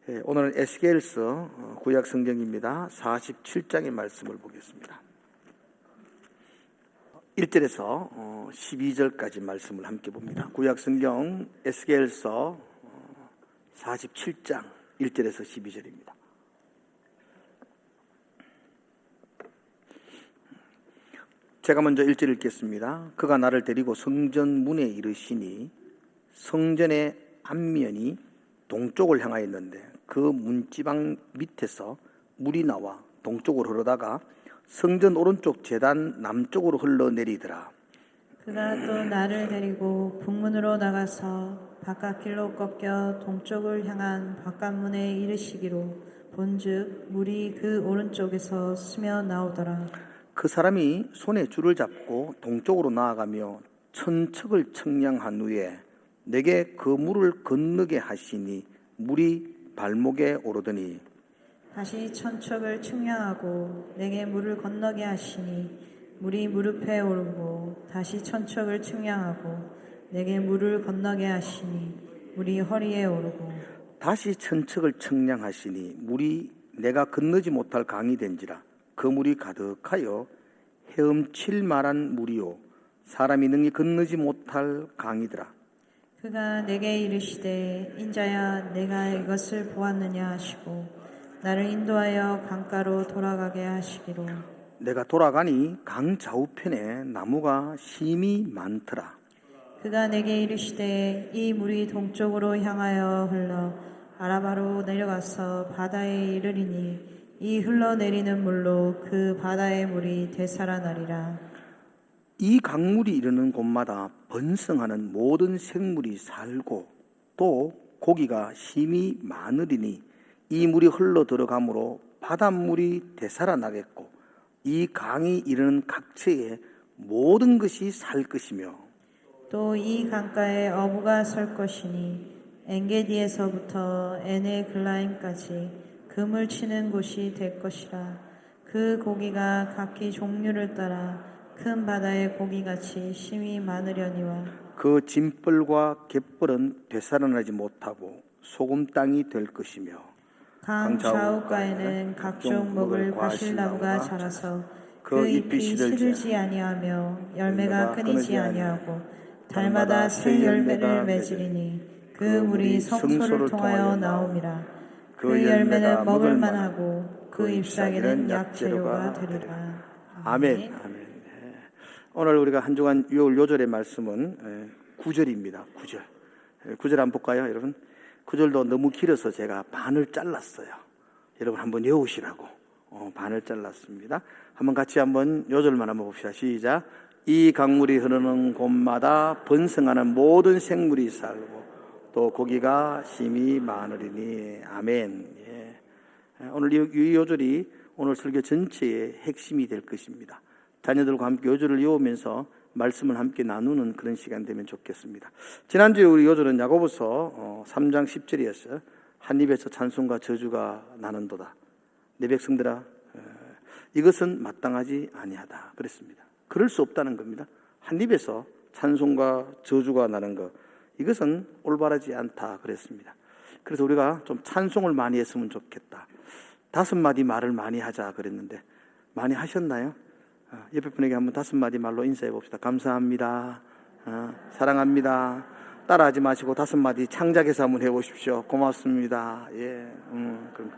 오늘은 에스겔서 구약 성경입니다. 47장의 말씀을 보겠습니다. 1절에서 12절까지 말씀을 함께 봅니다. 구약 성경 에스겔서 47장 1절에서 12절입니다. 제가 먼저 1절 읽겠습니다. 그가 나를 데리고 성전 문에 이르시니 성전의 앞면이 동쪽을 향하였는데 그 문지방 밑에서 물이 나와 동쪽으로 흐르다가 성전 오른쪽 제단 남쪽으로 흘러내리더라. 그가 또 나를 데리고 북문으로 나가서 바깥길로 꺾여 동쪽을 향한 바깥문에 이르시기로 본즉 물이 그 오른쪽에서 스며 나오더라. 그 사람이 손에 줄을 잡고 동쪽으로 나아가며 천척을 청량한 후에 내게 그 물을 건너게 하시니 물이 발목에 오르더니 다시 천척을 측량하고 내게 물을 건너게 하시니 물이 무릎에 오르고 다시 천척을 측량하고 내게 물을 건너게 하시니 물이 허리에 오르고 다시 천척을 청량하시니 물이 내가 건너지 못할 강이 된지라. 그 물이 가득하여 헤엄칠 만한 물이요 사람이 능히 건너지 못할 강이더라. 그가 내게 이르시되 인자야 내가 이것을 보았느냐 하시고 나를 인도하여 강가로 돌아가게 하시기로 내가 돌아가니 강 좌우편에 나무가 심이 많더라. 그가 내게 이르시되 이 물이 동쪽으로 향하여 흘러 아라바로 내려가서 바다에 이르리니 이 흘러내리는 물로 그 바다의 물이 되살아나리라. 이 강물이 이르는 곳마다 번성하는 모든 생물이 살고 또 고기가 심이 많으리니 이 물이 흘러 들어가므로 바닷물이 되살아나겠고 이 강이 이르는 각처에 모든 것이 살 것이며 또 이 강가에 어부가 설 것이니 엔게디에서부터 에네글라임까지 금을 치는 곳이 될 것이라. 그 고기가 각기 종류를 따라 큰 바다의 고기같이 심이 많으려니와 그 짐벌과 갯벌은 되살아나지 못하고 소금 땅이 될 것이며 강 좌우가에는 각종 먹을 과실나무가 자라서 그 잎이 시들지 아니하며 열매가 끊이지 아니하고 달마다 새 열매를 맺으리니 그 물이 성소를 통하여 나옴이라. 그 열매는 먹을 만하고 그 잎사귀는 약재료가 되리라. 아멘. 아멘. 오늘 우리가 한 주간 6월 요절의 말씀은 9절입니다. 9절. 9절 한번 볼까요, 여러분? 9절도 너무 길어서 제가 반을 잘랐어요. 여러분 한번 외우시라고 반을 잘랐습니다. 한번 같이 한번 요절만 한번 봅시다. 시작. 이 강물이 흐르는 곳마다 번성하는 모든 생물이 살고 또 고기가 심이 많으리니. 아멘. 예. 오늘 이 요절이 오늘 설교 전체의 핵심이 될 것입니다. 자녀들과 함께 요절을 외우면서 말씀을 함께 나누는 그런 시간 되면 좋겠습니다. 지난주에 우리 요절은 야고보서 3장 10절이었어요. 한 입에서 찬송과 저주가 나는도다. 내 백성들아 이것은 마땅하지 아니하다 그랬습니다. 그럴 수 없다는 겁니다. 한 입에서 찬송과 저주가 나는 것, 이것은 올바르지 않다 그랬습니다. 그래서 우리가 좀 찬송을 많이 했으면 좋겠다. 5마디 말을 많이 하자 그랬는데 많이 하셨나요? 옆에 분에게 한번 5마디 말로 인사해 봅시다. 감사합니다. 사랑합니다. 따라하지 마시고 5마디 창작해서 한번 해보십시오. 고맙습니다. 예, 그런 거.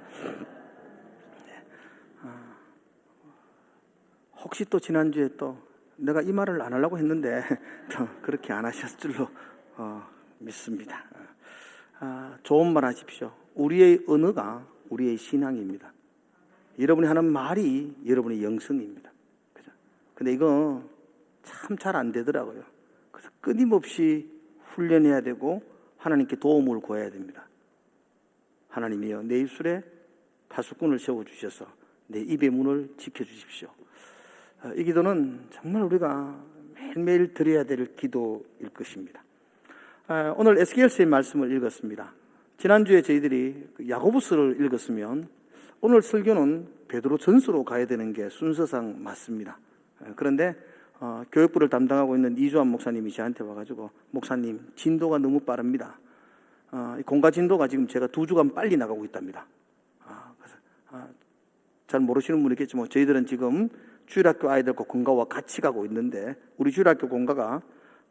혹시 또 지난주에 또 내가 이 말을 안 하려고 했는데 또 그렇게 안 하셨을 줄로 믿습니다. 좋은 말 하십시오. 우리의 언어가 우리의 신앙입니다. 여러분이 하는 말이 여러분의 영성입니다. 그죠? 근데 이거 참 잘 안 되더라고요. 그래서 끊임없이 훈련해야 되고 하나님께 도움을 구해야 됩니다. 하나님이여 내 입술에 파수꾼을 세워주셔서 내 입의 문을 지켜주십시오. 이 기도는 정말 우리가 매일매일 드려야 될 기도일 것입니다. 오늘 에스겔서의 말씀을 읽었습니다. 지난주에 저희들이 야고보서를 읽었으면 오늘 설교는 베드로 전서로 가야 되는 게 순서상 맞습니다. 그런데 교육부를 담당하고 있는 이주환 목사님이 저한테 와가지고 목사님 진도가 너무 빠릅니다. 공가 진도가 지금 제가 2주간 빨리 나가고 있답니다. 잘 모르시는 분이겠지만 저희들은 지금 주일학교 아이들과 공가와 같이 가고 있는데 우리 주일학교 공가가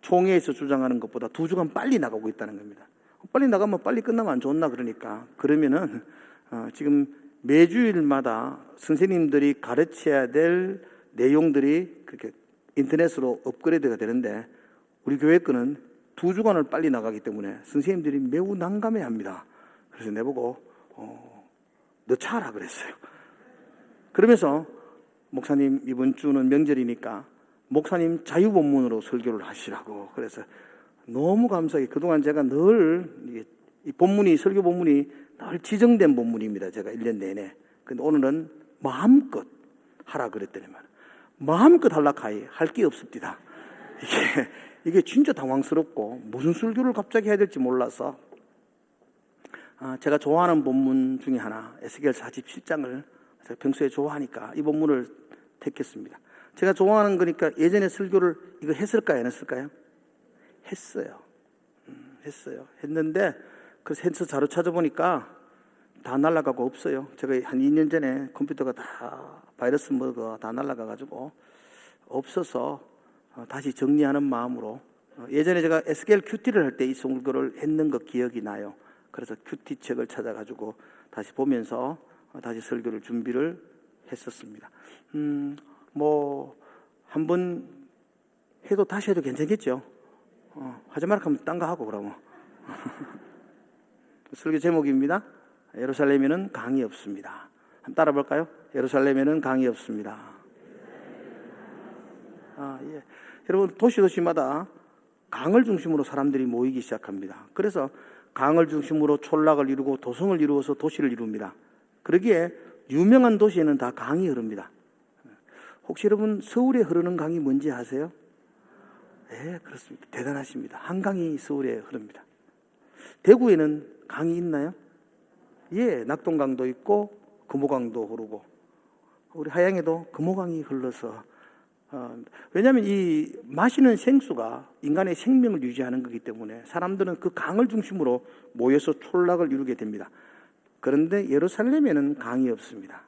총회에서 주장하는 것보다 2주간 빨리 나가고 있다는 겁니다. 빨리 나가면 빨리 끝나면 안 좋나 그러니까 그러면은 지금 매주일마다 선생님들이 가르쳐야 될 내용들이 그렇게 인터넷으로 업그레이드가 되는데 우리 교회 거는 2주간을 빨리 나가기 때문에 선생님들이 매우 난감해합니다. 그래서 내보고 너 차라 그랬어요. 그러면서 목사님 이번 주는 명절이니까 목사님 자유본문으로 설교를 하시라고 그래서 너무 감사하게 그동안 제가 늘 이 본문이 설교 본문이 늘 지정된 본문입니다. 제가 1년 내내. 근데 오늘은 마음껏 하라 그랬더니 마음껏 할라카이 할 게 없습니다. 이게 진짜 당황스럽고 무슨 설교를 갑자기 해야 될지 몰라서 제가 좋아하는 본문 중에 하나 에스겔 47장을 제가 평소에 좋아하니까 이 본문을 택했습니다. 제가 좋아하는 거니까 예전에 설교를 이거 했을까요? 안 했을까요? 했어요. 했는데 그래서 해서 자료 찾아보니까 다 날아가고 없어요. 제가 한 2년 전에 컴퓨터가 다 바이러스 뭐가 다 날아가가지고 없어서 다시 정리하는 마음으로 예전에 제가 에스겔 큐티를 할 때 이 설교를 했는 거 기억이 나요. 그래서 큐티 책을 찾아가지고 다시 보면서 다시 설교를 준비를 했었습니다. 뭐 한번 해도 다시 해도 괜찮겠죠. 하지 말라 하면 딴 거 하고 그러면. 설교 제목입니다. 예루살렘에는 강이 없습니다. 한번 따라 볼까요? 예루살렘에는 강이 없습니다. 예. 여러분 도시마다 강을 중심으로 사람들이 모이기 시작합니다. 그래서 강을 중심으로 촌락을 이루고 도성을 이루어서 도시를 이룹니다. 그러기에 유명한 도시에는 다 강이 흐릅니다. 혹시 여러분 서울에 흐르는 강이 뭔지 아세요? 네, 그렇습니다. 대단하십니다. 한강이 서울에 흐릅니다. 대구에는 강이 있나요? 예, 낙동강도 있고 금호강도 흐르고 우리 하양에도 금호강이 흘러서 왜냐하면 이 마시는 생수가 인간의 생명을 유지하는 거기 때문에 사람들은 그 강을 중심으로 모여서 촌락을 이루게 됩니다. 그런데 예루살렘에는 강이 없습니다.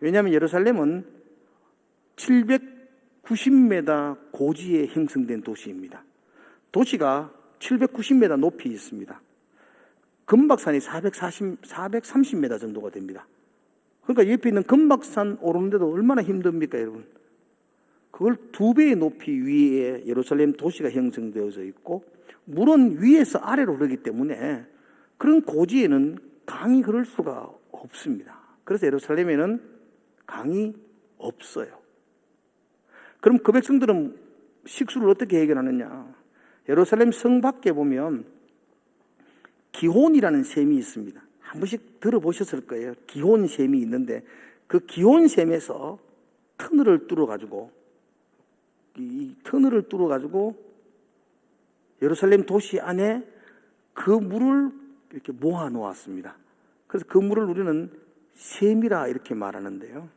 왜냐하면 예루살렘은 790m 고지에 형성된 도시입니다. 도시가 790m 높이 있습니다. 금박산이 430m 정도가 됩니다. 그러니까 옆에 있는 금박산 오르는데도 얼마나 힘듭니까, 여러분? 그걸 2배의 높이 위에 예루살렘 도시가 형성되어져 있고 물은 위에서 아래로 흐르기 때문에 그런 고지에는 강이 흐를 수가 없습니다. 그래서 예루살렘에는 강이 없어요. 그럼 그 백성들은 식수를 어떻게 해결하느냐? 예루살렘 성 밖에 보면 기혼이라는 샘이 있습니다. 한 번씩 들어보셨을 거예요. 기혼샘이 있는데 그 기혼샘에서 터널을 뚫어가지고 이 터널을 뚫어가지고 예루살렘 도시 안에 그 물을 이렇게 모아 놓았습니다. 그래서 그 물을 우리는 샘이라 이렇게 말하는데요.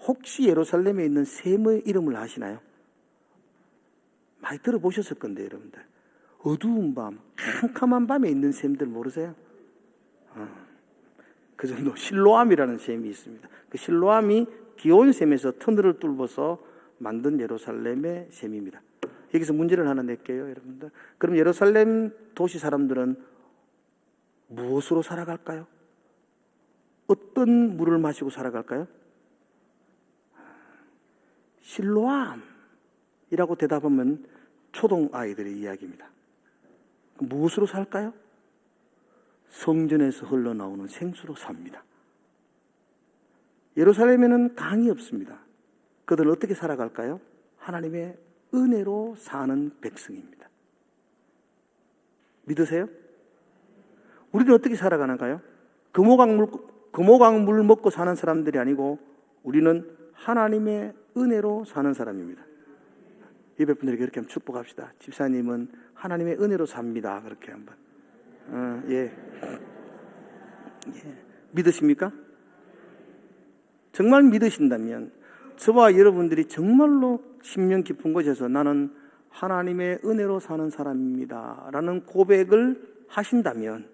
혹시 예루살렘에 있는 샘의 이름을 아시나요? 많이 들어보셨을 건데 여러분들. 어두운 밤, 캄캄한 밤에 있는 샘들 모르세요? 그 정도 실로암이라는 샘이 있습니다. 그 실로암이 기온샘에서 터널을 뚫어서 만든 예루살렘의 샘입니다. 여기서 문제를 하나 낼게요, 여러분들. 그럼 예루살렘 도시 사람들은 무엇으로 살아갈까요? 어떤 물을 마시고 살아갈까요? 실로암이라고 대답하면 초등 아이들의 이야기입니다. 무엇으로 살까요? 성전에서 흘러나오는 생수로 삽니다. 예루살렘에는 강이 없습니다. 그들은 어떻게 살아갈까요? 하나님의 은혜로 사는 백성입니다. 믿으세요? 우리는 어떻게 살아가는가요? 금호강물 먹고 사는 사람들이 아니고 우리는 하나님의 은혜로 사는 사람입니다. 예배 분들에게 그렇게 한번 축복합시다. 집사님은 하나님의 은혜로 삽니다. 그렇게 한번. 예. 믿으십니까? 정말 믿으신다면 저와 여러분들이 정말로 심령 깊은 곳에서 나는 하나님의 은혜로 사는 사람입니다 라는 고백을 하신다면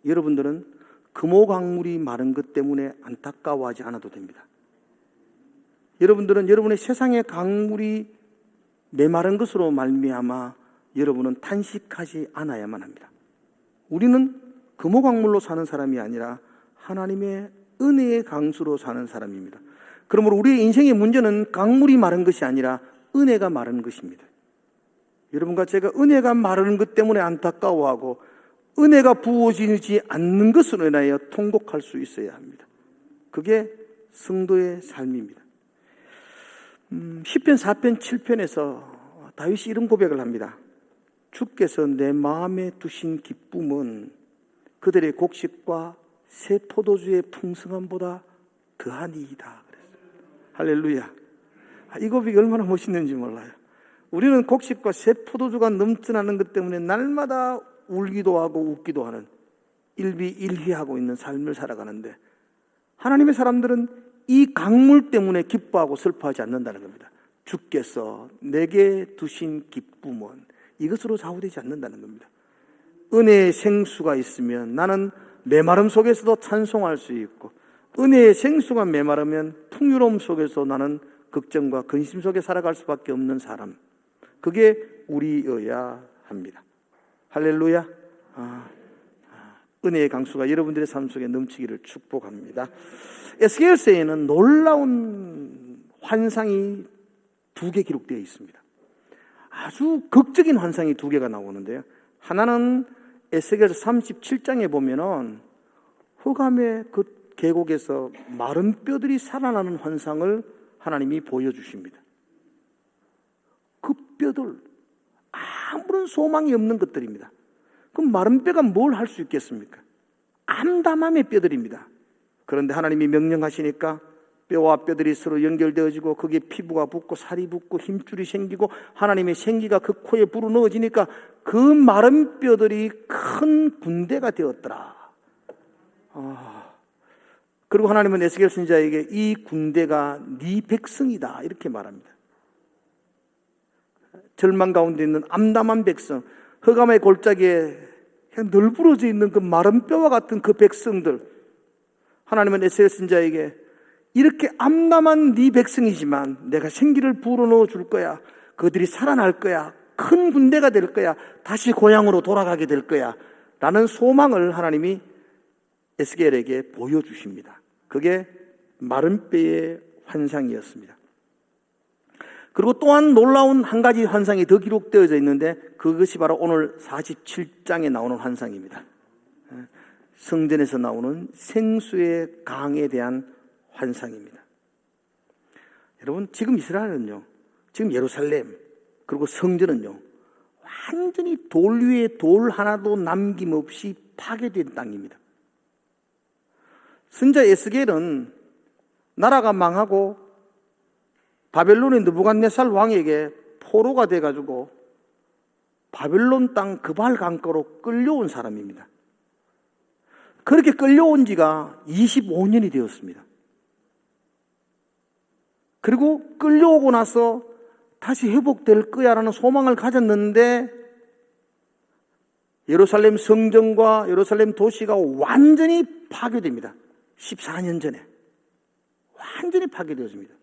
여러분들은 금호강물이 마른 것 때문에 안타까워하지 않아도 됩니다. 여러분들은 여러분의 세상의 강물이 메마른 것으로 말미암아 여러분은 탄식하지 않아야만 합니다. 우리는 금호강물로 사는 사람이 아니라 하나님의 은혜의 강수로 사는 사람입니다. 그러므로 우리의 인생의 문제는 강물이 마른 것이 아니라 은혜가 마른 것입니다. 여러분과 제가 은혜가 마르는 것 때문에 안타까워하고 은혜가 부어지지 않는 것으로 인하여 통곡할 수 있어야 합니다. 그게 성도의 삶입니다. 시편 4편 7편에서 다윗이 이런 고백을 합니다. 주께서 내 마음에 두신 기쁨은 그들의 곡식과 새 포도주의 풍성함보다 더하니이다. 할렐루야. 이 고백이 얼마나 멋있는지 몰라요. 우리는 곡식과 새 포도주가 넘쳐나는 것 때문에 날마다 울기도 하고 웃기도 하는 일비일휘하고 있는 삶을 살아가는데 하나님의 사람들은 이 강물 때문에 기뻐하고 슬퍼하지 않는다는 겁니다. 주께서 내게 두신 기쁨은 이것으로 좌우되지 않는다는 겁니다. 은혜의 생수가 있으면 나는 메마름 속에서도 찬송할 수 있고 은혜의 생수가 메마르면 풍요로움 속에서 나는 걱정과 근심 속에 살아갈 수밖에 없는 사람, 그게 우리여야 합니다. 할렐루야. 은혜의 강수가 여러분들의 삶 속에 넘치기를 축복합니다. 에스겔서에는 놀라운 환상이 2개 기록되어 있습니다. 아주 극적인 환상이 2개가 나오는데요. 하나는 에스겔서 37장에 보면은 흑암의 그 계곡에서 마른 뼈들이 살아나는 환상을 하나님이 보여주십니다. 그 뼈들, 아무런 소망이 없는 것들입니다. 그럼 마른 뼈가 뭘 할 수 있겠습니까? 암담함의 뼈들입니다. 그런데 하나님이 명령하시니까 뼈와 뼈들이 서로 연결되어지고 거기에 피부가 붙고 살이 붙고 힘줄이 생기고 하나님의 생기가 그 코에 불어넣어지니까 그 마른 뼈들이 큰 군대가 되었더라. 그리고 하나님은 에스겔 선지자에게 이 군대가 네 백성이다 이렇게 말합니다. 절망 가운데 있는 암담한 백성, 흑암의 골짜기에 그냥 널브러져 있는 그 마른 뼈와 같은 그 백성들, 하나님은 에스겔 선지자에게 이렇게 암담한 네 백성이지만 내가 생기를 불어넣어 줄 거야. 그들이 살아날 거야. 큰 군대가 될 거야. 다시 고향으로 돌아가게 될 거야. 라는 소망을 하나님이 에스겔에게 보여주십니다. 그게 마른 뼈의 환상이었습니다. 그리고 또한 놀라운 한 가지 환상이 더 기록되어져 있는데 그것이 바로 오늘 47장에 나오는 환상입니다. 성전에서 나오는 생수의 강에 대한 환상입니다. 여러분, 지금 이스라엘은요, 지금 예루살렘 그리고 성전은요 완전히 돌 위에 돌 하나도 남김없이 파괴된 땅입니다. 선지자 에스겔은 나라가 망하고 바벨론의 느부갓네살 왕에게 포로가 돼가지고 바벨론 땅 그발 강가로 끌려온 사람입니다. 그렇게 끌려온 지가 25년이 되었습니다. 그리고 끌려오고 나서 다시 회복될 거야라는 소망을 가졌는데 예루살렘 성전과 예루살렘 도시가 완전히 파괴됩니다. 14년 전에 완전히 파괴되었습니다.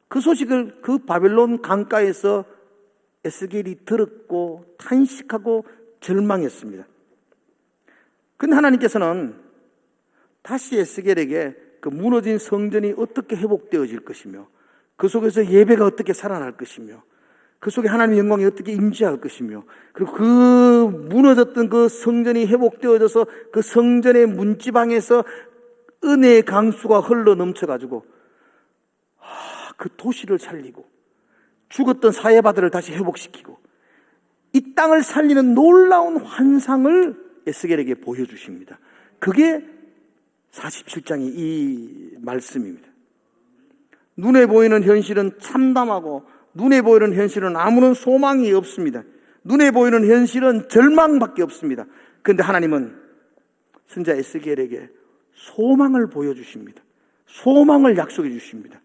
그 소식을 그 바벨론 강가에서 에스겔이 들었고 탄식하고 절망했습니다. 근데 하나님께서는 다시 에스겔에게 그 무너진 성전이 어떻게 회복되어질 것이며 그 속에서 예배가 어떻게 살아날 것이며 그 속에 하나님의 영광이 어떻게 임재할 것이며 그리고 그 무너졌던 그 성전이 회복되어져서 그 성전의 문지방에서 은혜의 강수가 흘러 넘쳐가지고 그 도시를 살리고 죽었던 사해바들을 다시 회복시키고 이 땅을 살리는 놀라운 환상을 에스겔에게 보여주십니다. 그게 47장의 이 말씀입니다. 눈에 보이는 현실은 참담하고 눈에 보이는 현실은 아무런 소망이 없습니다. 눈에 보이는 현실은 절망밖에 없습니다. 그런데 하나님은 선지자 에스겔에게 소망을 보여주십니다. 소망을 약속해 주십니다.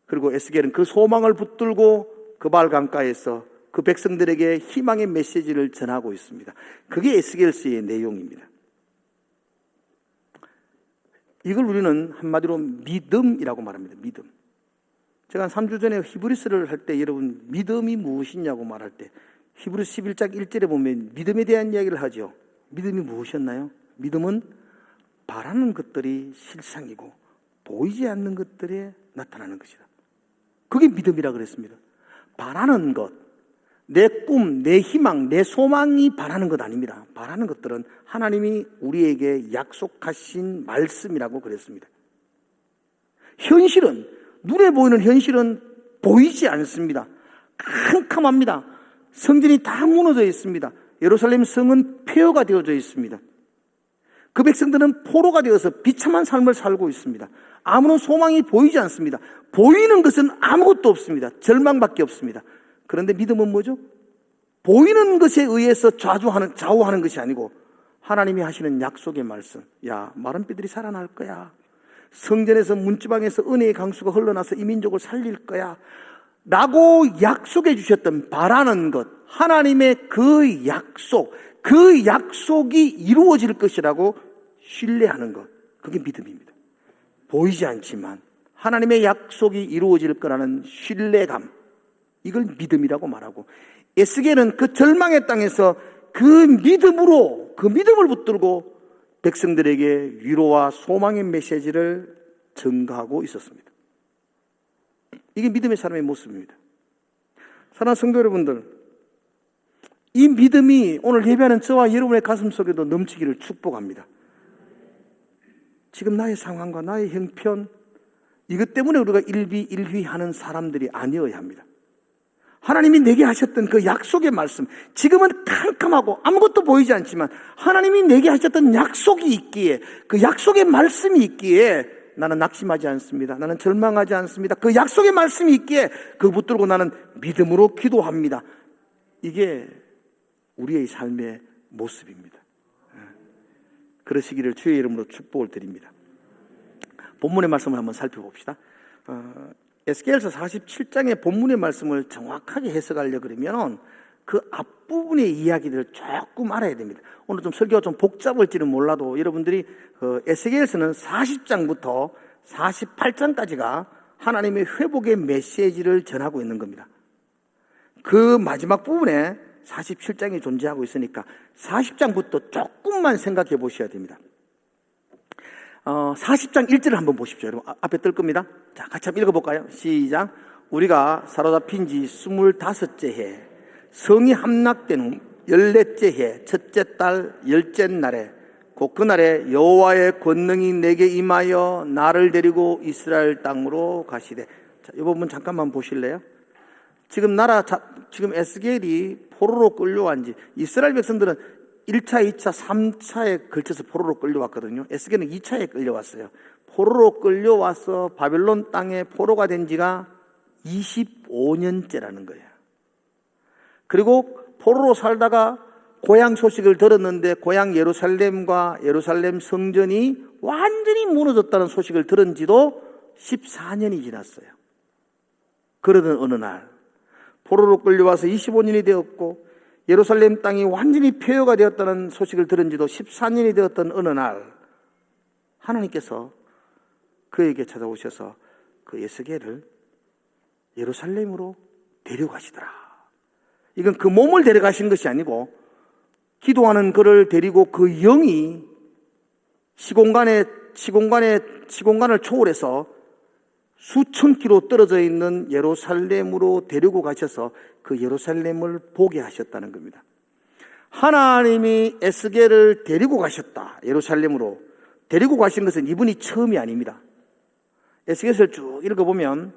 그리고 에스겔은 그 소망을 붙들고 그발 강가에서 그 백성들에게 희망의 메시지를 전하고 있습니다. 그게 에스겔서의 내용입니다. 이걸 우리는 한마디로 믿음이라고 말합니다. 믿음. 제가 한 3주 전에 히브리서를 할 때 여러분 믿음이 무엇이냐고 말할 때 히브리서 11장 1절에 보면 믿음에 대한 이야기를 하죠. 믿음이 무엇이었나요? 믿음은 바라는 것들이 실상이고 보이지 않는 것들에 나타나는 것이다. 그게 믿음이라 그랬습니다. 바라는 것, 내 꿈, 내 희망, 내 소망이 바라는 것 아닙니다. 바라는 것들은 하나님이 우리에게 약속하신 말씀이라고 그랬습니다. 현실은, 눈에 보이는 현실은 보이지 않습니다. 캄캄합니다. 성전이 다 무너져 있습니다. 예루살렘 성은 폐허가 되어져 있습니다. 그 백성들은 포로가 되어서 비참한 삶을 살고 있습니다. 아무런 소망이 보이지 않습니다. 보이는 것은 아무것도 없습니다. 절망밖에 없습니다. 그런데 믿음은 뭐죠? 보이는 것에 의해서 좌우하는 것이 아니고 하나님이 하시는 약속의 말씀. 야, 마른 뼈들이 살아날 거야. 성전에서 문지방에서 은혜의 강수가 흘러나서 이 민족을 살릴 거야 라고 약속해 주셨던 바라는 것, 하나님의 그 약속, 그 약속이 이루어질 것이라고 신뢰하는 것, 그게 믿음입니다. 보이지 않지만 하나님의 약속이 이루어질 거라는 신뢰감, 이걸 믿음이라고 말하고, 에스겔은 그 절망의 땅에서 그 믿음을 붙들고 백성들에게 위로와 소망의 메시지를 전가하고 있었습니다. 이게 믿음의 사람의 모습입니다. 사랑하는 성도 여러분들, 이 믿음이 오늘 예배하는 저와 여러분의 가슴 속에도 넘치기를 축복합니다. 지금 나의 상황과 나의 형편, 이것 때문에 우리가 일비일휘하는 사람들이 아니어야 합니다. 하나님이 내게 하셨던 그 약속의 말씀, 지금은 캄캄하고 아무것도 보이지 않지만 하나님이 내게 하셨던 약속이 있기에, 그 약속의 말씀이 있기에 나는 낙심하지 않습니다. 나는 절망하지 않습니다. 그 약속의 말씀이 있기에 그거 붙들고 나는 믿음으로 기도합니다. 이게 우리의 삶의 모습입니다. 그러시기를 주의 이름으로 축복을 드립니다. 본문의 말씀을 한번 살펴봅시다. 에스겔서 47장의 본문의 말씀을 정확하게 해석하려고 그러면 그 앞부분의 이야기들을 조금 알아야 됩니다. 오늘 좀 설교가 좀 복잡할지는 몰라도 여러분들이 에스겔서는 40장부터 48장까지가 하나님의 회복의 메시지를 전하고 있는 겁니다. 그 마지막 부분에 47장이 존재하고 있으니까 40장부터 조금만 생각해 보셔야 됩니다. 40장 1절을 한번 보십시오. 여러분 앞에 뜰 겁니다. 자, 같이 한번 읽어볼까요? 시작. 우리가 사로잡힌 지 25째 해, 성이 함락된 14째 해, 첫째 달 10째 날에, 곧 그날에 여호와의 권능이 내게 임하여 나를 데리고 이스라엘 땅으로 가시되. 자, 이 부분 잠깐만 보실래요? 지금 에스겔이 포로로 끌려간 지, 이스라엘 백성들은 1차, 2차, 3차에 걸쳐서 포로로 끌려왔거든요. 에스겔은 2차에 끌려왔어요. 포로로 끌려와서 바벨론 땅에 포로가 된 지가 25년째라는 거예요. 그리고 포로로 살다가 고향 소식을 들었는데 고향 예루살렘과 예루살렘 성전이 완전히 무너졌다는 소식을 들은 지도 14년이 지났어요. 그러던 어느 날 포로로 끌려와서 25년이 되었고 예루살렘 땅이 완전히 폐허가 되었다는 소식을 들은 지도 14년이 되었던 어느 날 하나님께서 그에게 찾아오셔서 그 에스겔을 예루살렘으로 데려가시더라. 이건 그 몸을 데려가신 것이 아니고 기도하는 그를 데리고 그 영이 시공간을 초월해서 수천 킬로 떨어져 있는 예루살렘으로 데리고 가셔서 그 예루살렘을 보게 하셨다는 겁니다. 하나님이 에스겔을 데리고 가셨다. 예루살렘으로 데리고 가신 것은 이분이 처음이 아닙니다. 에스겔서를 쭉 읽어보면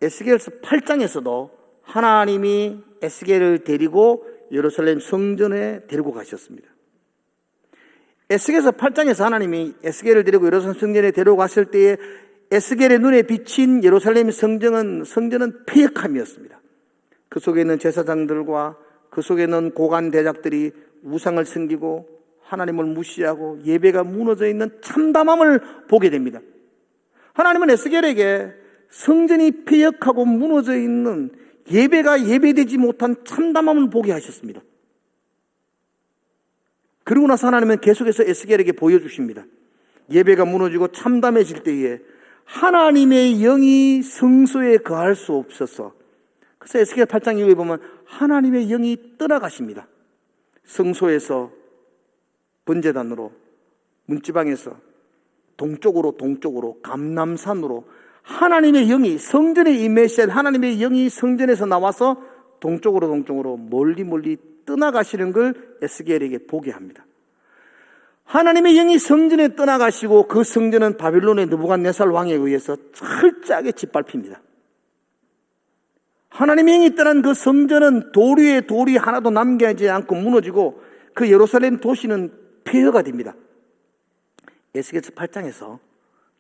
에스겔서 8장에서도 하나님이 에스겔을 데리고 예루살렘 성전에 데리고 가셨습니다. 에스겔서 8장에서 하나님이 에스겔을 데리고 예루살렘 성전에 데려갔을 때에 에스겔의 눈에 비친 예루살렘 성전은 폐역함이었습니다. 그 속에 있는 제사장들과 그 속에 있는 고관 대작들이 우상을 섬기고 하나님을 무시하고 예배가 무너져 있는 참담함을 보게 됩니다. 하나님은 에스겔에게 성전이 폐역하고 무너져 있는 예배가 예배되지 못한 참담함을 보게 하셨습니다. 그러고 나서 하나님은 계속해서 에스겔에게 보여주십니다. 예배가 무너지고 참담해질 때에 하나님의 영이 성소에 거할 수 없어서, 그래서 에스겔 8장 이후에 보면 하나님의 영이 떠나가십니다. 성소에서 번제단으로, 문지방에서 동쪽으로 감람산으로 하나님의 영이, 성전에 임하신 하나님의 영이 성전에서 나와서 동쪽으로 멀리 떠나가시는 걸 에스겔에게 보게 합니다. 하나님의 영이 성전에 떠나가시고 그 성전은 바빌론의 느부갓네살 왕에 의해서 철저하게 짓밟힙니다. 하나님의 영이 떠난 그 성전은 돌 위에 돌이 하나도 남겨지지 않고 무너지고 그 예루살렘 도시는 폐허가 됩니다. 에스겔서 8장에서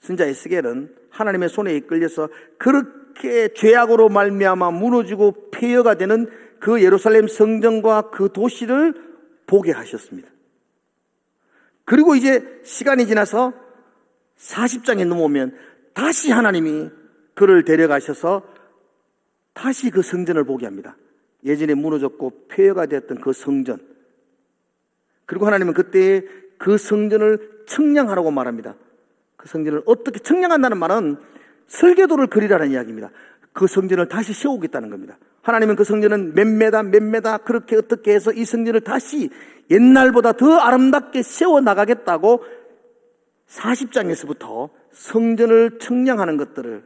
선지자 에스겔은 하나님의 손에 이끌려서 그렇게 죄악으로 말미암아 무너지고 폐허가 되는 그 예루살렘 성전과 그 도시를 보게 하셨습니다. 그리고 이제 시간이 지나서 40장에 넘어오면 다시 하나님이 그를 데려가셔서 다시 그 성전을 보게 합니다. 예전에 무너졌고 폐허가 되었던 그 성전. 그리고 하나님은 그때 그 성전을 청량하라고 말합니다. 그 성전을 어떻게 청량한다는 말은 설계도를 그리라는 이야기입니다. 그 성전을 다시 세우겠다는 겁니다. 하나님은 그 성전은 몇 메다 그렇게 어떻게 해서 이 성전을 다시 옛날보다 더 아름답게 세워나가겠다고 40장에서부터 성전을 청량하는 것들을,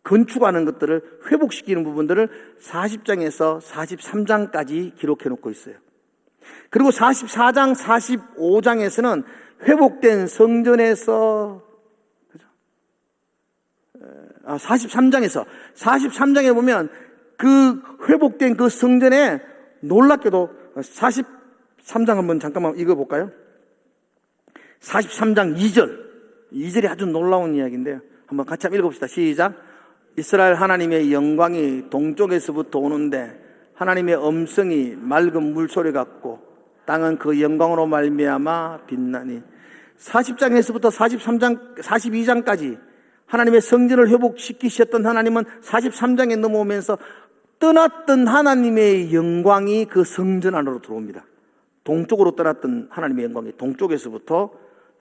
건축하는 것들을, 회복시키는 부분들을 40장에서 43장까지 기록해 놓고 있어요. 그리고 44장, 45장에서는 회복된 성전에서 43장에 보면 그 회복된 그 성전에 놀랍게도 43장 한번 잠깐만 읽어볼까요? 43장 2절이 아주 놀라운 이야기인데요. 한번 같이 한번 읽어봅시다. 시작. 이스라엘 하나님의 영광이 동쪽에서부터 오는데 하나님의 음성이 맑은 물소리 같고 땅은 그 영광으로 말미암아 빛나니. 40장에서부터 43장, 42장까지 하나님의 성전을 회복시키셨던 하나님은 43장에 넘어오면서 떠났던 하나님의 영광이 그 성전 안으로 들어옵니다. 동쪽으로 떠났던 하나님의 영광이 동쪽에서부터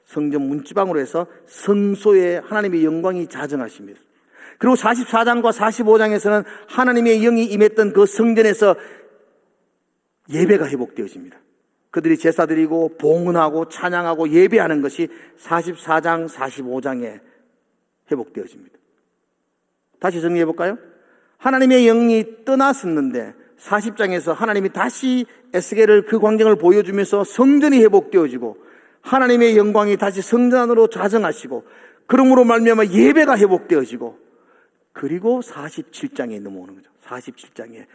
성전 문지방으로 해서 성소에 하나님의 영광이 자정하십니다. 그리고 44장과 45장에서는 하나님의 영이 임했던 그 성전에서 예배가 회복되어집니다. 그들이 제사 드리고 봉헌하고 찬양하고 예배하는 것이 44장, 45장에 회복되어집니다. 다시 정리해 볼까요? 하나님의 영이 떠났었는데 40장에서 하나님이 다시 에스겔을 그 광경을 보여주면서 성전이 회복되어지고 하나님의 영광이 다시 성전 안으로 자정하시고 그러므로 말미암아 예배가 회복되어지고 그리고 47장에 넘어오는 거죠. 47장에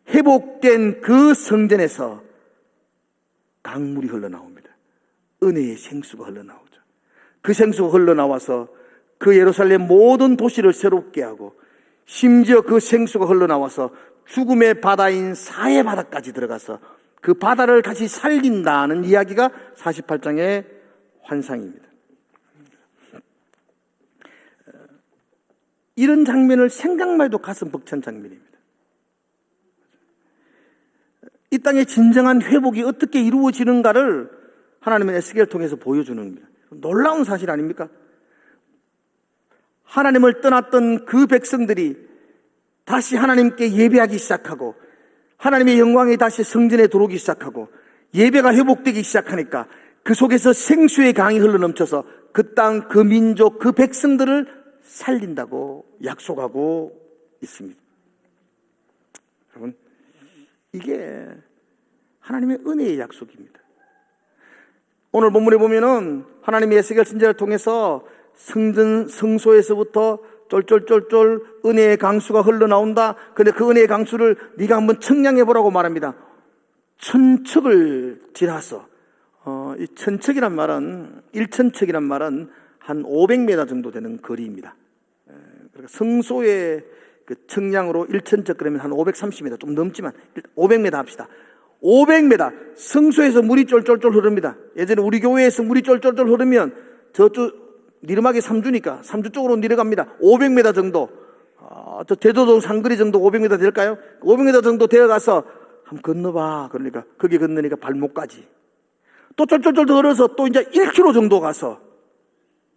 회복된 그 성전에서 강물이 흘러나옵니다. 은혜의 생수가 흘러나오죠. 그 생수가 흘러나와서 그 예루살렘 모든 도시를 새롭게 하고 심지어 그 생수가 흘러나와서 죽음의 바다인 사해 바다까지 들어가서 그 바다를 다시 살린다는 이야기가 48장의 환상입니다. 이런 장면을 생각만 해도 가슴 벅찬 장면입니다. 이 땅의 진정한 회복이 어떻게 이루어지는가를 하나님은 에스겔을 통해서 보여주는 겁니다. 놀라운 사실 아닙니까? 하나님을 떠났던 그 백성들이 다시 하나님께 예배하기 시작하고 하나님의 영광이 다시 성전에 들어오기 시작하고 예배가 회복되기 시작하니까 그 속에서 생수의 강이 흘러넘쳐서 그 땅, 그 민족, 그 백성들을 살린다고 약속하고 있습니다. 여러분, 이게 하나님의 은혜의 약속입니다. 오늘 본문에 보면은 하나님의 에스겔 선지자를 통해서 성소에서부터 쫄쫄쫄쫄 은혜의 강수가 흘러나온다. 근데 그 은혜의 강수를 네가 한번 청량해 보라고 말합니다. 천척을 지나서 이 천척이란 말은 1천척이란 말은 한 500m 정도 되는 거리입니다. 그러니까 성소의 그 청량으로 1천척 그러면 한 530m 좀 넘지만 500m 합시다. 500m 성소에서 물이 쫄쫄쫄 흐릅니다. 예전에 우리 교회에서 물이 쫄쫄쫄 흐르면 저쪽 니르막이 3주니까 3주 쪽으로 내려갑니다. 500m 정도 저 대도동 상거리 정도 500m 될까요? 500m 정도 되어가서 한번 건너봐. 그러니까 거기 건너니까 발목까지. 또 쫄쫄쫄 걸어서 또 이제 1km 정도 가서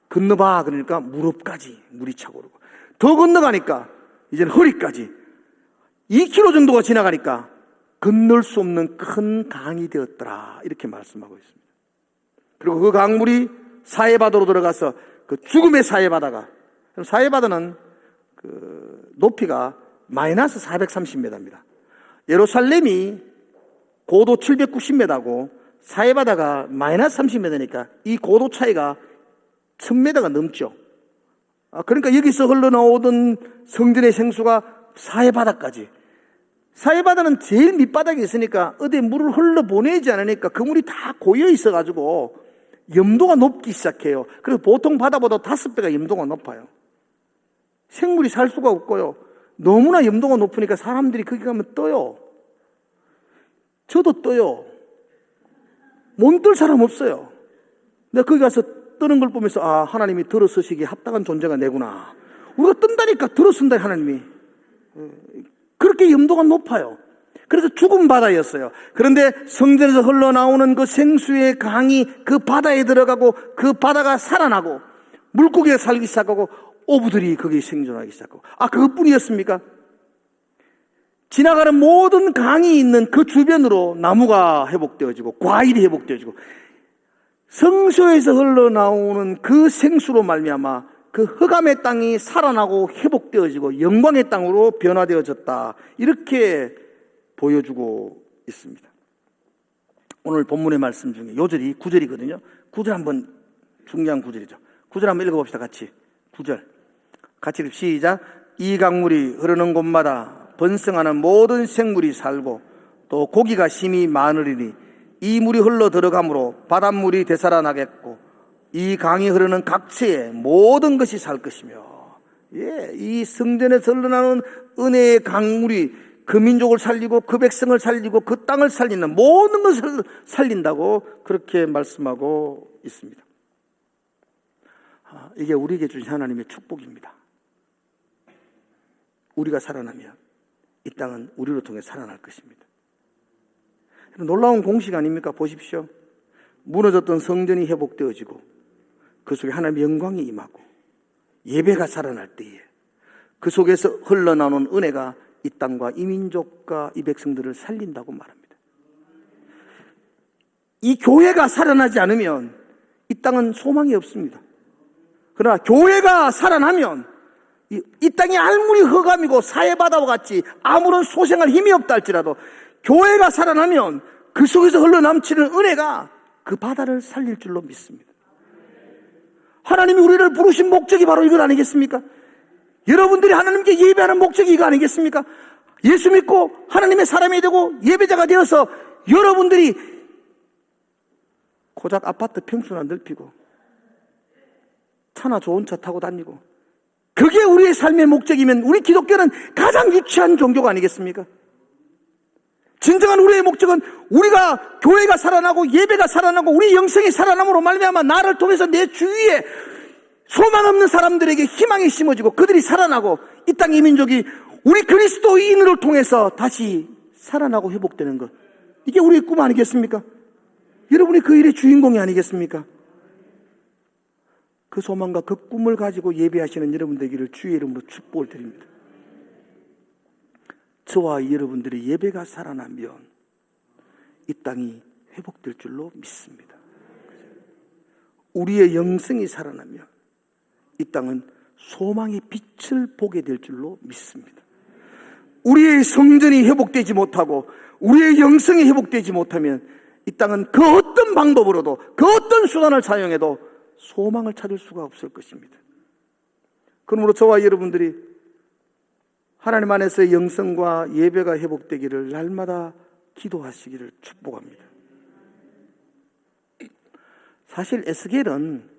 건너봐. 그러니까 무릎까지 물이 차고 오르고. 더 건너가니까 이제는 허리까지. 2km 정도가 지나가니까 건널 수 없는 큰 강이 되었더라. 이렇게 말씀하고 있습니다. 그리고 그 강물이 사해바다로 들어가서 그 죽음의 사해바다가, 사해바다는 그 높이가 마이너스 430m입니다. 예루살렘이 고도 790m고 사해바다가 마이너스 30m니까 이 고도 차이가 1000m가 넘죠. 그러니까 여기서 흘러나오던 성전의 생수가 사해바다까지. 사해바다는 제일 밑바닥에 있으니까 어디 물을 흘러보내지 않으니까 그 물이 다 고여 있어가지고 염도가 높기 시작해요. 그래서 보통 바다보다 5배가 염도가 높아요. 생물이 살 수가 없고요. 너무나 염도가 높으니까 사람들이 거기 가면 떠요. 저도 떠요. 못 뜰 사람 없어요. 내가 거기 가서 뜨는 걸 보면서 하나님이 들어서시기에 합당한 존재가 내구나. 우리가 뜬다니까 들어선다 하나님이. 그렇게 염도가 높아요. 그래서 죽은 바다였어요. 그런데 성전에서 흘러나오는 그 생수의 강이 그 바다에 들어가고 그 바다가 살아나고 물고기가 살기 시작하고 어부들이 거기에 생존하기 시작하고. 그것뿐이었습니까? 지나가는 모든 강이 있는 그 주변으로 나무가 회복되어지고 과일이 회복되어지고 성소에서 흘러나오는 그 생수로 말미암아 그 흑암의 땅이 살아나고 회복되어지고 영광의 땅으로 변화되어졌다. 이렇게 보여주고 있습니다. 오늘 본문의 말씀 중에 요절이 9절이거든요. 9절 한번 중요한 9절이죠. 9절 한번 읽어봅시다. 같이. 9절 같이 시작. 이 강물이 흐르는 곳마다 번성하는 모든 생물이 살고 또 고기가 심히 많으리니 이 물이 흘러 들어가므로 바닷물이 되살아나겠고 이 강이 흐르는 각처에 모든 것이 살 것이며. 이 성전에서 흘러나오는 은혜의 강물이 그 민족을 살리고 그 백성을 살리고 그 땅을 살리는 모든 것을 살린다고 그렇게 말씀하고 있습니다. 이게 우리에게 주신 하나님의 축복입니다. 우리가 살아나면 이 땅은 우리로 통해 살아날 것입니다. 놀라운 공식 아닙니까? 보십시오. 무너졌던 성전이 회복되어지고 그 속에 하나님의 영광이 임하고 예배가 살아날 때에 그 속에서 흘러나오는 은혜가 이 땅과 이 민족과 이 백성들을 살린다고 말합니다. 이 교회가 살아나지 않으면 이 땅은 소망이 없습니다. 그러나 교회가 살아나면 이 땅이 알무리 흑암이고 사해바다와 같이 아무런 소생할 힘이 없다 할지라도 교회가 살아나면 그 속에서 흘러넘치는 은혜가 그 바다를 살릴 줄로 믿습니다. 하나님이 우리를 부르신 목적이 바로 이것 아니겠습니까? 여러분들이 하나님께 예배하는 목적이 이거 아니겠습니까? 예수 믿고 하나님의 사람이 되고 예배자가 되어서 여러분들이 고작 아파트 평수나 넓히고 차나 좋은 차 타고 다니고 그게 우리의 삶의 목적이면 우리 기독교는 가장 유치한 종교가 아니겠습니까? 진정한 우리의 목적은 우리가 교회가 살아나고 예배가 살아나고 우리 영성이 살아남으로 말미암아 나를 통해서 내 주위에 소망 없는 사람들에게 희망이 심어지고 그들이 살아나고 이 땅의 민족이 우리 그리스도인을 통해서 다시 살아나고 회복되는 것. 이게 우리의 꿈 아니겠습니까? 여러분이 그 일의 주인공이 아니겠습니까? 그 소망과 그 꿈을 가지고 예배하시는 여러분 되기를 주의 이름으로 축복을 드립니다. 저와 여러분들의 예배가 살아나면 이 땅이 회복될 줄로 믿습니다. 우리의 영성이 살아나면 이 땅은 소망의 빛을 보게 될 줄로 믿습니다. 우리의 성전이 회복되지 못하고 우리의 영성이 회복되지 못하면 이 땅은 그 어떤 방법으로도 그 어떤 수단을 사용해도 소망을 찾을 수가 없을 것입니다. 그러므로 저와 여러분들이 하나님 안에서의 영성과 예배가 회복되기를 날마다 기도하시기를 축복합니다. 사실 에스겔은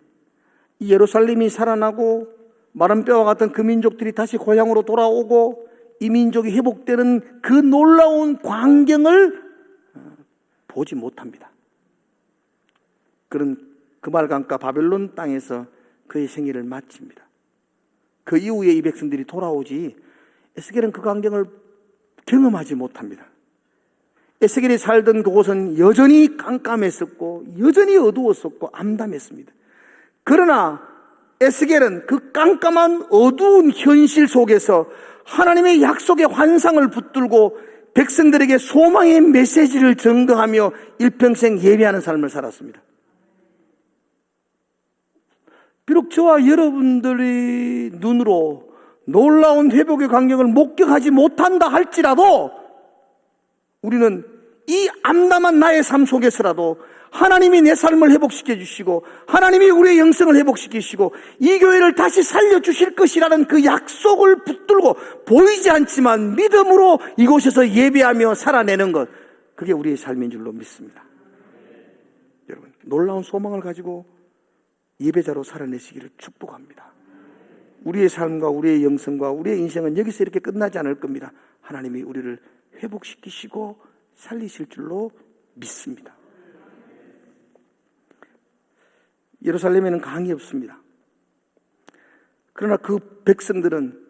이 예루살렘이 살아나고 마른 뼈와 같은 그 민족들이 다시 고향으로 돌아오고 이 민족이 회복되는 그 놀라운 광경을 보지 못합니다. 그런 그말강가 바벨론 땅에서 그의 생애를 마칩니다. 그 이후에 이 백성들이 돌아오지 에스겔은 그 광경을 경험하지 못합니다. 에스겔이 살던 그곳은 여전히 깜깜했었고 여전히 어두웠었고 암담했습니다. 그러나 에스겔은 그 깜깜한 어두운 현실 속에서 하나님의 약속의 환상을 붙들고 백성들에게 소망의 메시지를 전가하며 일평생 예배하는 삶을 살았습니다. 비록 저와 여러분들의 눈으로 놀라운 회복의 광경을 목격하지 못한다 할지라도 우리는 이 암담한 나의 삶 속에서라도 하나님이 내 삶을 회복시켜 주시고 하나님이 우리의 영성을 회복시키시고 이 교회를 다시 살려주실 것이라는 그 약속을 붙들고 보이지 않지만 믿음으로 이곳에서 예배하며 살아내는 것, 그게 우리의 삶인 줄로 믿습니다. 여러분, 놀라운 소망을 가지고 예배자로 살아내시기를 축복합니다. 우리의 삶과 우리의 영성과 우리의 인생은 여기서 이렇게 끝나지 않을 겁니다. 하나님이 우리를 회복시키시고 살리실 줄로 믿습니다. 예루살렘에는 강이 없습니다. 그러나 그 백성들은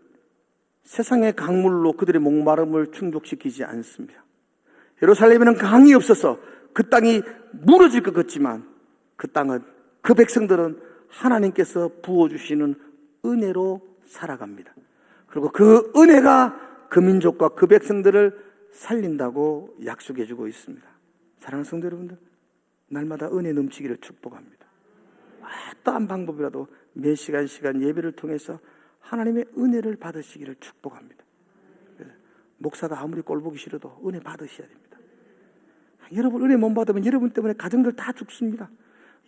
세상의 강물로 그들의 목마름을 충족시키지 않습니다. 예루살렘에는 강이 없어서 그 땅이 무너질 것 같지만 그 땅은, 그 백성들은 하나님께서 부어주시는 은혜로 살아갑니다. 그리고 그 은혜가 그 민족과 그 백성들을 살린다고 약속해주고 있습니다. 사랑하는 성도 여러분들, 날마다 은혜 넘치기를 축복합니다. 어떠한 방법이라도 몇 시간 예배를 통해서 하나님의 은혜를 받으시기를 축복합니다. 목사가 아무리 꼴보기 싫어도 은혜 받으셔야 됩니다. 여러분 은혜 못 받으면 여러분 때문에 가정들 다 죽습니다.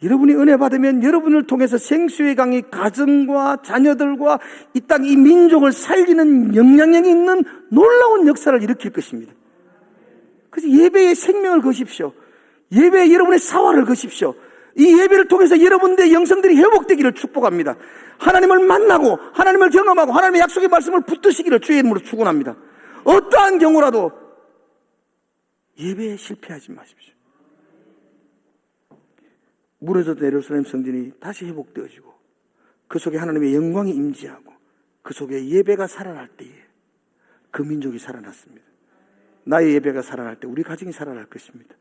여러분이 은혜 받으면 여러분을 통해서 생수의 강이 가정과 자녀들과 이 땅, 이 민족을 살리는 영향력이 있는 놀라운 역사를 일으킬 것입니다. 그래서 예배에 생명을 거십시오. 예배에 여러분의 사활을 거십시오. 이 예배를 통해서 여러분들의 영성들이 회복되기를 축복합니다. 하나님을 만나고 하나님을 경험하고 하나님의 약속의 말씀을 붙드시기를 주의 이름으로 축원합니다. 어떠한 경우라도 예배에 실패하지 마십시오. 무너졌던 예루살렘 성전이 다시 회복되어지고 그 속에 하나님의 영광이 임재하고 그 속에 예배가 살아날 때에 그 민족이 살아났습니다. 나의 예배가 살아날 때 우리 가정이 살아날 것입니다.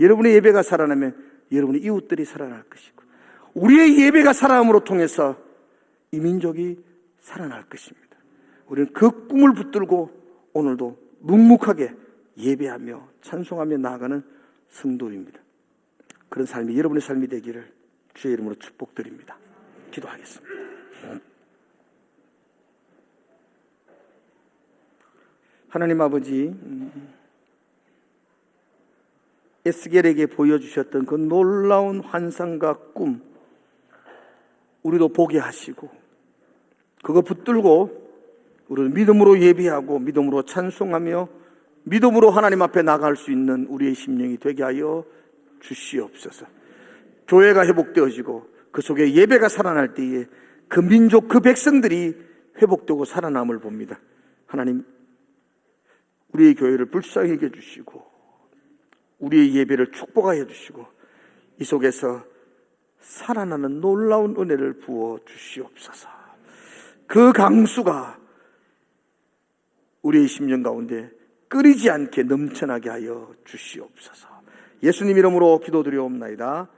여러분의 예배가 살아나면 여러분의 이웃들이 살아날 것이고 우리의 예배가 살아남으로 통해서 이 민족이 살아날 것입니다. 우리는 그 꿈을 붙들고 오늘도 묵묵하게 예배하며 찬송하며 나아가는 성도입니다. 그런 삶이 여러분의 삶이 되기를 주의 이름으로 축복드립니다. 기도하겠습니다. 하나님 아버지, 에스겔에게 보여주셨던 그 놀라운 환상과 꿈 우리도 보게 하시고 그거 붙들고 우리는 믿음으로 예배하고 믿음으로 찬송하며 믿음으로 하나님 앞에 나갈 수 있는 우리의 심령이 되게 하여 주시옵소서. 교회가 회복되어지고 그 속에 예배가 살아날 때에 그 민족, 그 백성들이 회복되고 살아남을 봅니다. 하나님, 우리의 교회를 불쌍히 여겨주시고 우리의 예배를 축복하여 주시고 이 속에서 살아나는 놀라운 은혜를 부어 주시옵소서. 그 강수가 우리의 심령 가운데 끓이지 않게 넘쳐나게 하여 주시옵소서. 예수님 이름으로 기도드리옵나이다.